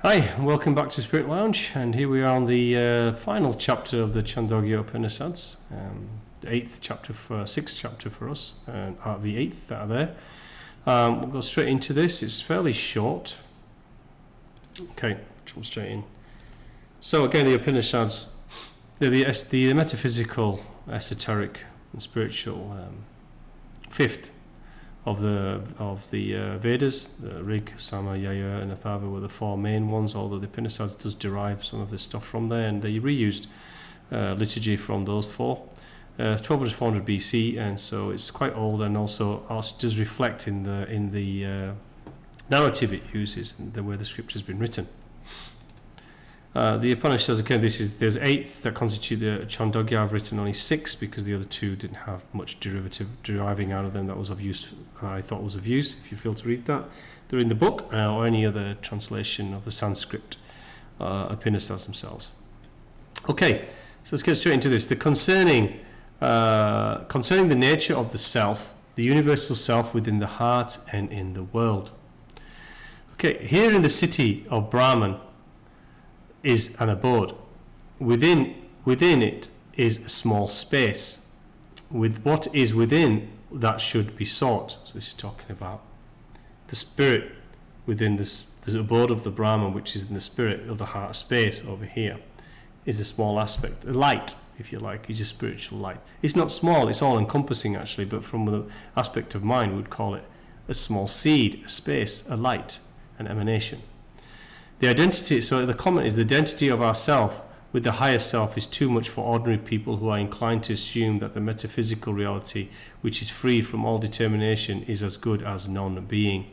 Hi, and welcome back to Spirit Lounge, and here we are on the final chapter of the Chandogya Upanisads, the sixth chapter for us, out of the eighth that are there. We'll go straight into this. It's fairly short. Okay, jump straight in. So again, the Upanishads, the metaphysical, esoteric, and spiritual fifth of the Vedas. The Rig, Sama, Yaya, and Atharva were the four main ones, although the Upanishads does derive some of this stuff from there, and they reused liturgy from those four. 1200 BC, and so it's quite old, and also does reflect in the narrative it uses and the way the scripture has been written. The Upanishads, again, there's eight that constitute the Chandogya. I've written only six because the other two didn't have much deriving out of them that was of use. I thought was of use. If you feel to read that, they're in the book or any other translation of the Sanskrit Upanishads themselves. Okay, so let's get straight into this. Concerning the nature of the self, the universal self within the heart and in the world. Okay, here in the city of Brahman is an abode. Within it is a small space. With what is within that should be sought. So this is talking about the spirit within this abode of the Brahman, which is in the spirit of the heart space over here, is a small aspect. A light, if you like, is a spiritual light. It's not small, it's all encompassing actually, but from the aspect of mind we would call it a small seed, a space, a light, an emanation. The identity, so the comment is the identity of ourself with the higher self is too much for ordinary people who are inclined to assume that the metaphysical reality, which is free from all determination, is as good as non-being.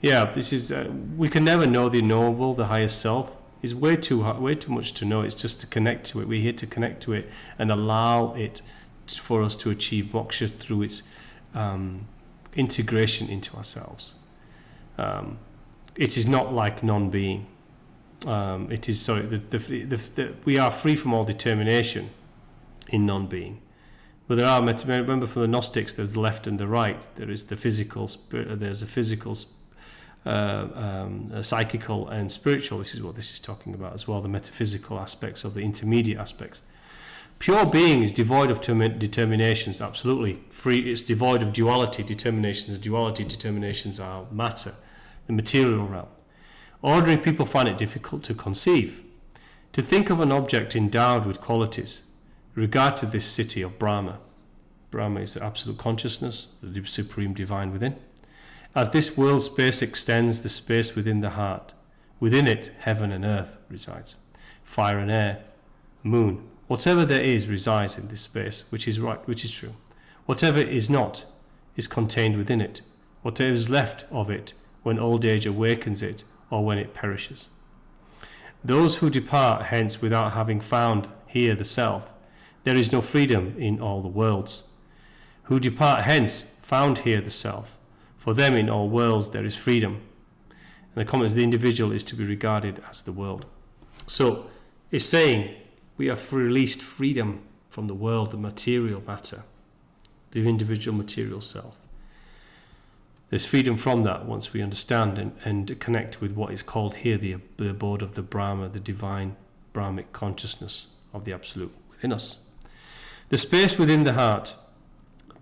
Yeah, this is we can never know the knowable, the higher self. It's way too much to know. It's just to connect to it. We're here to connect to it and allow it for us to achieve moksha through its integration into ourselves. It is not like non-being. It is we are free from all determination in non-being. But there are, remember from the Gnostics, there's the left and the right. There is the physical spirit. There's a physical, psychical, and spiritual. This is what this is talking about as well. The metaphysical aspects of the intermediate aspects. Pure being is devoid of determinations. Absolutely free. It's devoid of duality. Determinations are matter, the material realm. Ordinary people find it difficult to conceive. To think of an object endowed with qualities, in regard to this city of Brahma. Brahma is the absolute consciousness, the supreme divine within. As this world space extends the space within the heart, within it heaven and earth resides, fire and air, moon, whatever there is resides in this space, which is right, which is true. Whatever is not is contained within it. Whatever is left of it when old age awakens it, or when it perishes. Those who depart hence without having found here the self, there is no freedom in all the worlds. Who depart hence found here the self, for them in all worlds there is freedom. And the comment is the individual is to be regarded as the world. So it's saying we have released freedom from the world, the material matter, the individual material self. There's freedom from that once we understand and connect with what is called here the abode of the Brahma, the divine Brahmic consciousness of the Absolute within us. The space within the heart.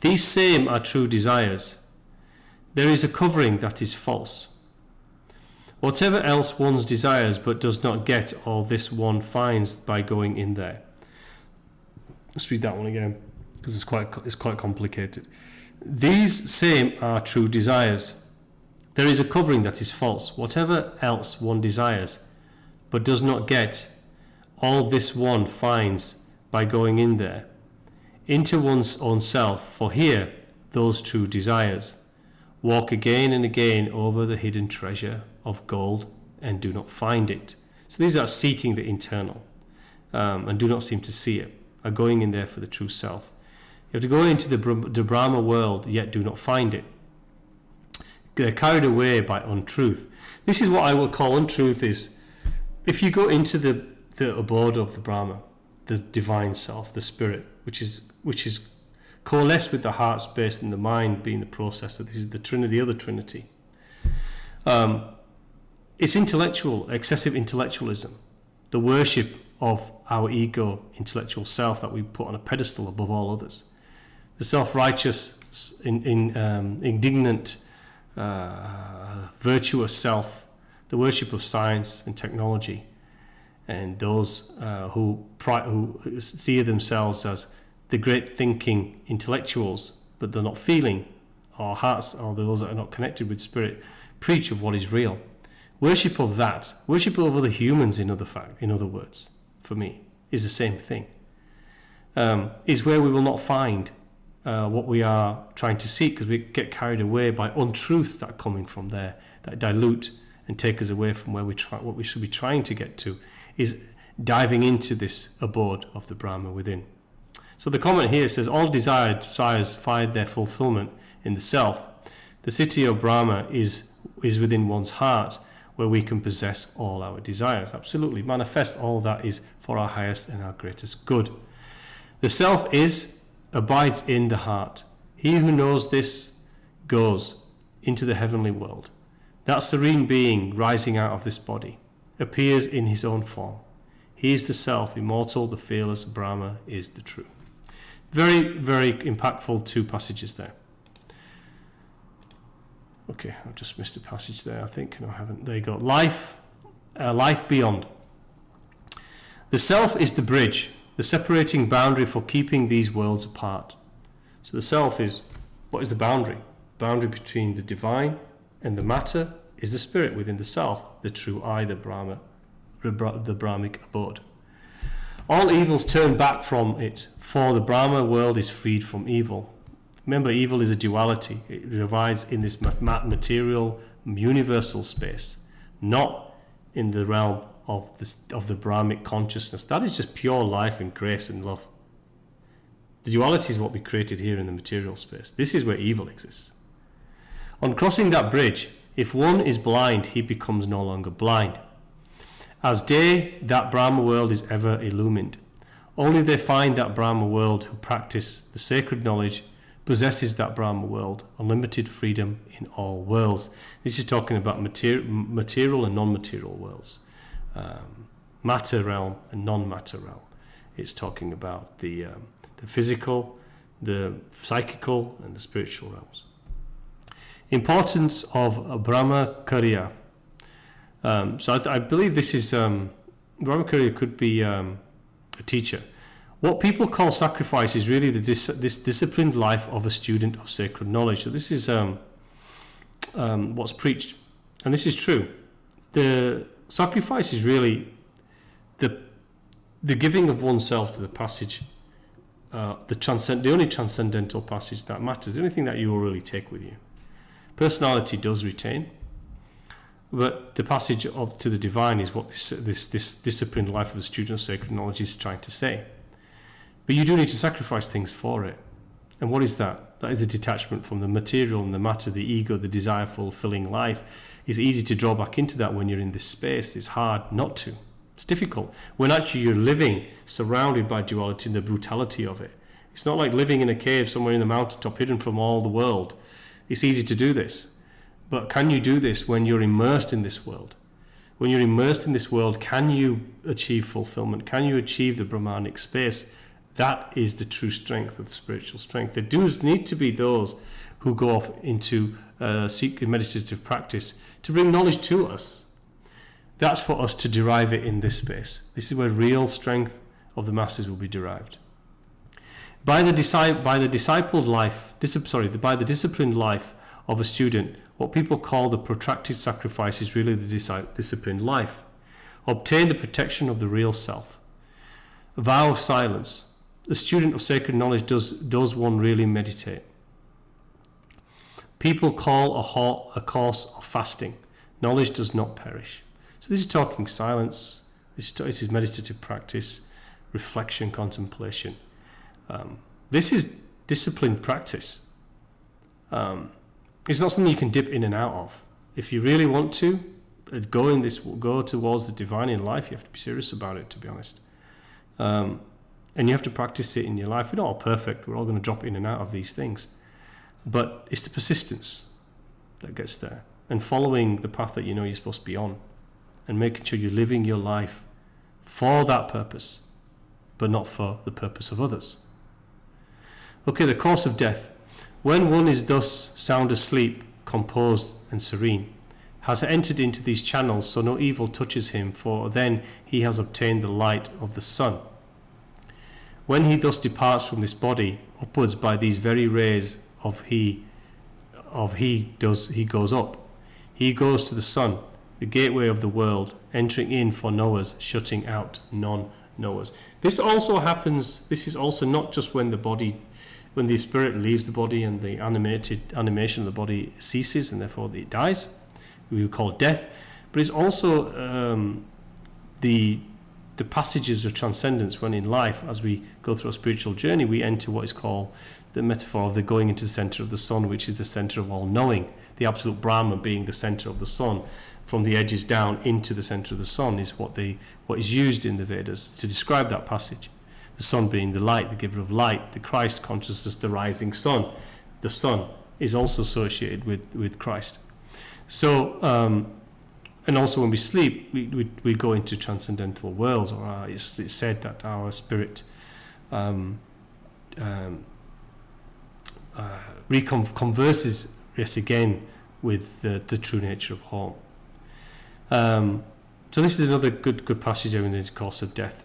These same are true desires. There is a covering that is false. Whatever else one desires but does not get, all this one finds by going in there. Let's read that one again because it's quite complicated. These same are true desires. There is a covering that is false. Whatever else one desires, but does not get, all this one finds by going in there, into one's own self, for here, those true desires. Walk again and again over the hidden treasure of gold and do not find it. So these are seeking the internal and do not seem to see it, are going in there for the true self. You have to go into the Brahma world, yet do not find it. They're carried away by untruth. This is what I would call untruth is, if you go into the abode of the Brahma, the divine self, the spirit, which is coalesced with the heart space and the mind being the processor. This is the Trinity, the other Trinity. It's intellectual, excessive intellectualism, the worship of our ego, intellectual self that we put on a pedestal above all others. The self-righteous, indignant, virtuous self, the worship of science and technology, and those who see themselves as the great thinking intellectuals, but they're not feeling, or hearts, or those that are not connected with spirit, preach of what is real. Worship of that, worship of other humans, in other words, for me, is the same thing. Is where we will not find what we are trying to seek, because we get carried away by untruths that are coming from there, that dilute and take us away from what we should be trying to get to, is diving into this abode of the Brahma within. So the comment here says, all desires find their fulfillment in the self. The city of Brahma is within one's heart, where we can possess all our desires. Absolutely, manifest all that is for our highest and our greatest good. The self abides in the heart. He who knows this goes into the heavenly world. That serene being rising out of this body appears in his own form. He is the self, immortal, the fearless. Brahma is the true. Very, very impactful two passages there. Okay, I've just missed a passage there, I think. No, I haven't. There you go. Life beyond. The self is the bridge, the separating boundary for keeping these worlds apart. So the self is, what is the boundary? Boundary between the divine and the matter is the spirit within the self, the true I, the Brahma, the Brahmic abode. All evils turn back from it, for the Brahma world is freed from evil. Remember, evil is a duality. It resides in this material, universal space, not in the realm of the Brahmic consciousness. That is just pure life and grace and love. The duality is what we created here in the material space. This is where evil exists. On crossing that bridge, if one is blind, he becomes no longer blind. As day, that Brahma world is ever illumined. Only they find that Brahma world who practice the sacred knowledge possesses that Brahma world, unlimited freedom in all worlds. This is talking about material and non-material worlds, matter realm and non-matter realm. It's talking about the physical, the psychical, and the spiritual realms. Importance of Brahmacharya. So I believe this is Brahmacharya could be a teacher. What people call sacrifice is really this disciplined life of a student of sacred knowledge. So this is what's preached, and this is true. The sacrifice is really the giving of oneself to the passage, the only transcendental passage that matters, the only thing that you will really take with you. Personality does retain, but the passage to the divine is what this disciplined life of a student of sacred knowledge is trying to say. But you do need to sacrifice things for it. And what is that? That is the detachment from the material and the matter, the ego, the desire for fulfilling life. It's easy to draw back into that when you're in this space. It's hard not to. It's difficult. When actually you're living surrounded by duality and the brutality of it. It's not like living in a cave somewhere in the mountaintop hidden from all the world. It's easy to do this. But can you do this when you're immersed in this world? When you're immersed in this world, can you achieve fulfillment? Can you achieve the Brahmanic space? That is the true strength of spiritual strength. There does need to be those who go off into meditative practice to bring knowledge to us. That's for us to derive it in this space. This is where real strength of the masses will be derived. By the disciplined life of a student, what people call the protracted sacrifice is really the disciplined life. Obtain the protection of the real self. A vow of silence. The student of sacred knowledge does one really meditate. People call a course of fasting. Knowledge does not perish. So this is talking silence. This is meditative practice, reflection, contemplation. This is disciplined practice. It's not something you can dip in and out of. If you really want to go towards the divine in life, you have to be serious about it, to be honest. And you have to practice it in your life. We're not all perfect. We're all going to drop in and out of these things. But it's the persistence that gets there. and following the path that you know you're supposed to be on, and making sure you're living your life for that purpose, but not for the purpose of others. Okay, the course of death. When one is thus sound asleep, composed and serene, has entered into these channels, so no evil touches him, for then he has obtained the light of the sun. When he thus departs from this body, upwards by these very rays he goes up. He goes to the sun, the gateway of the world, entering in for knowers, shutting out non-knowers. This also happens, this is also not just when the spirit leaves the body and the animation of the body ceases and therefore it dies. We would call it death. But it's also the passages of transcendence when in life, as we go through a spiritual journey, we enter what is called the metaphor of the going into the center of the sun, which is the center of all knowing. The absolute Brahma being the center of the sun, from the edges down into the center of the sun is what is used in the Vedas to describe that passage. The sun being the light, the giver of light, the Christ consciousness, the rising sun. The sun is also associated with Christ. So, and also when we sleep, we go into transcendental worlds, or it's said that our spirit converses yet again with the true nature of home. So this is another good passage in the course of death.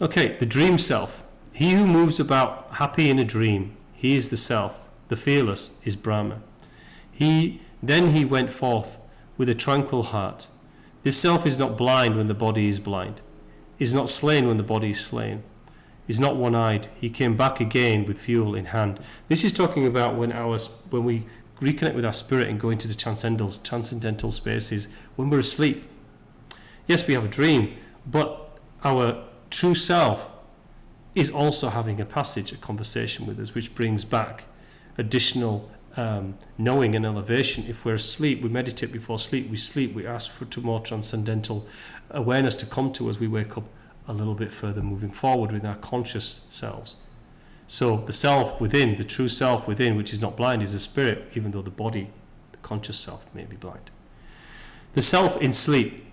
Okay, the dream self. He who moves about happy in a dream, he is the self. The fearless is Brahma. Then he went forth with a tranquil heart. This self is not blind when the body is blind, is not slain when the body is slain, is not one-eyed. He came back again with fuel in hand. This is talking about when we reconnect with our spirit and go into the transcendental spaces when we're asleep. Yes, we have a dream, but our true self is also having a passage, a conversation with us, which brings back additional knowing and elevation. If we're asleep, we meditate before sleep, we ask for more transcendental awareness to come to us. We wake up a little bit further, moving forward with our conscious selves. So the self within, the true self within, which is not blind, is the spirit, even though the body, the conscious self, may be blind. The self in sleep,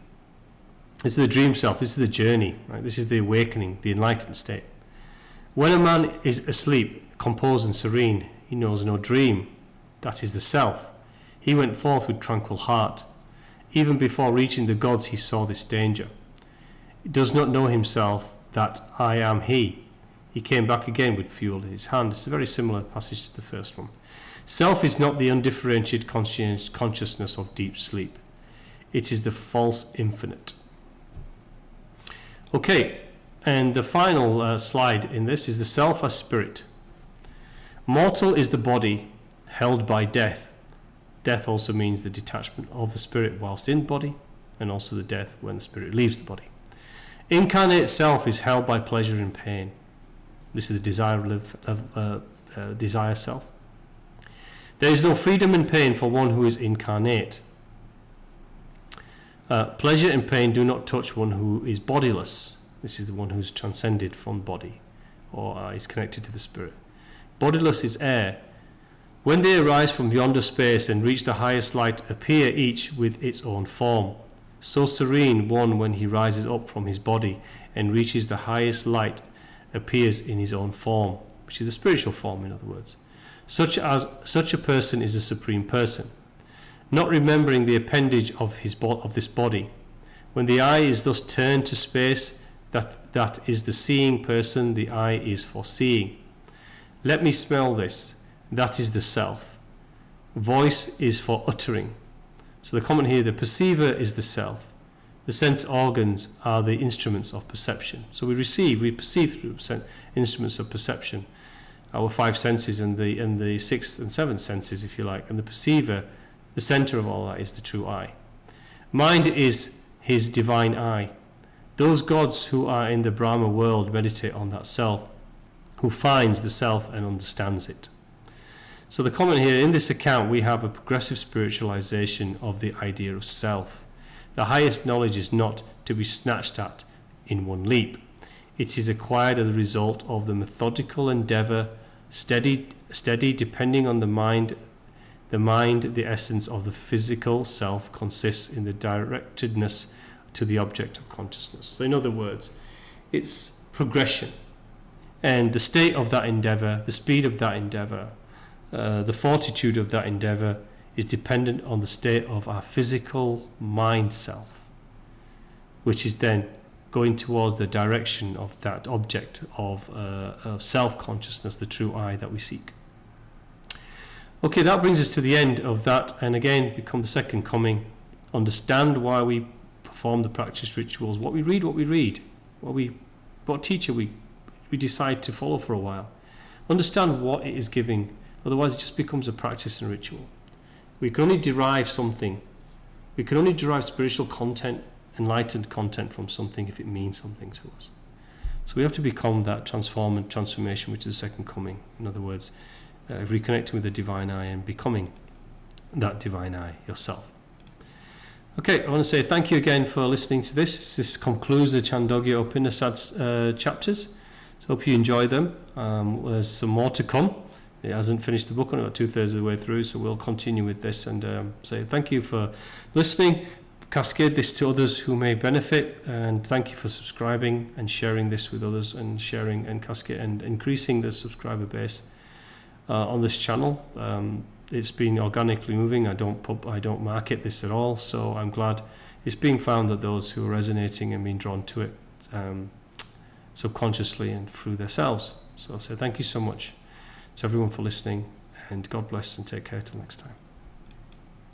this is the dream self, this is the journey, right? This is the awakening, the enlightened state. When a man is asleep, composed and serene, he knows no dream. That is the self. He went forth with tranquil heart. Even before reaching the gods, he saw this danger. He does not know himself that I am he. He came back again with fuel in his hand. It's a very similar passage to the first one. Self is not the undifferentiated consciousness of deep sleep. It is the false infinite. Okay, and the final slide in this is the self as spirit. Mortal is the body held by death. Death also means the detachment of the spirit whilst in body, and also the death when the spirit leaves the body. Incarnate self is held by pleasure and pain. This is the desire self. There is no freedom in pain for one who is incarnate. Pleasure and pain do not touch one who is bodiless. This is the one who's transcended from body, or is connected to the spirit. Bodiless is air. When they arise from yonder space and reach the highest light, appear each with its own form. So serene one, when he rises up from his body and reaches the highest light, appears in his own form, which is the spiritual form, in other words. Such a person is a supreme person, not remembering the appendage of this body. When the eye is thus turned to space, that is the seeing person, the eye is for seeing. Let me smell this, that is the self. Voice is for uttering. So the comment here, the perceiver is the self. The sense organs are the instruments of perception. So we perceive through instruments of perception, our five senses and the sixth and seventh senses, if you like. And the perceiver, the center of all that, is the true eye. Mind is his divine eye. Those gods who are in the Brahma world meditate on that self, who finds the self and understands it. So the comment here, in this account, we have a progressive spiritualization of the idea of self. The highest knowledge is not to be snatched at in one leap. It is acquired as a result of the methodical endeavor, steady depending on the mind The mind, the essence of the physical self, consists in the directedness to the object of consciousness. So in other words, it's progression. And the state of that endeavor, the speed of that endeavor, the fortitude of that endeavor is dependent on the state of our physical mind self, which is then going towards the direction of that object of self-consciousness, the true I that we seek. Okay, that brings us to the end of that, and again, become the second coming. Understand why we perform the practice rituals, what we read, what teacher we decide to follow for a while. Understand what it is giving, otherwise it just becomes a practice and ritual. We can only derive spiritual content, enlightened content from something if it means something to us. So we have to become that transformation, which is the second coming. In other words, reconnecting with the divine I and becoming that divine I yourself. Okay, I want to say thank you again for listening to this. This concludes the Chandogya Upanisads chapters. So hope you enjoy them. There's some more to come. It hasn't finished the book, only about 2/3 of the way through, so we'll continue with this and say thank you for listening. Cascade this to others who may benefit, and thank you for subscribing and sharing this with others, and sharing and cascade and increasing the subscriber base on this channel. It's been organically moving. I don't market this at all, so I'm glad it's being found that those who are resonating and being drawn to it subconsciously and through themselves. So I'll say thank you so much to everyone for listening, and God bless and take care till next time.